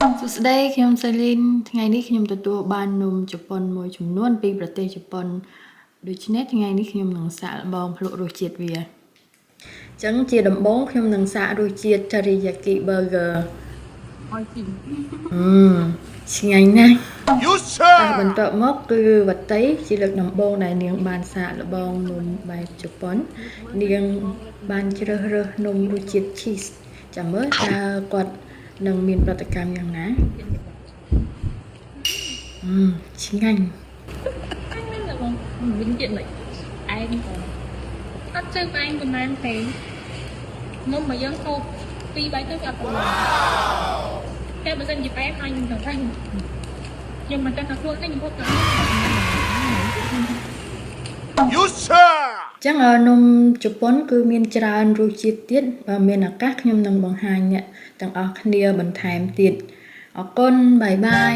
សួស្តីខ្ញុំសៃលីនថ្ងៃនេះខ្ញុំទទួលបាននំជប៉ុនមួយចំនួនពីប្រទេសជប៉ុនដូច្នេះថ្ងៃនេះខ្ញុំនឹងសាកល្បងភ្លក់រសជាតិវាអញ្ចឹងជាដំបូងខ្ញុំនឹងសាករសជាតិ Teriyaki Burger ឲ្យជីឆ្ងាញ់ណាស់よっしゃតែបន្ទាប់មកគឺវត្តៃជាលើកដំបូងដែលនាងបានសាកល្បងនំបែបជប៉ុននាងបានជ្រើសរើសនំរសជាតិ cheese ចាំមើលតើគាត់នឹងមានប្រតិកម្មយ៉ាងណាឆ្ងាញ់អញមិនដឹងវិញទៀតមិនឯងអត់ជើងឯងប៉ុន្មានទេនំមកយើងហូប2 3ទៅអត់ប៉ុណ្ណាតែបើសិនជាបែបអញទៅថាខ្ញុំមិនដឹងថាខ្លួនឯងហូបទៅよっしゃចឹងនំជប៉ុនគឺមានច្រើនរសជាតិទៀតបើមានឱកាសខ្ញុំនឹងបង្ហាញអ្នកទាំងអស់គ្នាបន្ថែមទៀតអរគុណបាយបាយ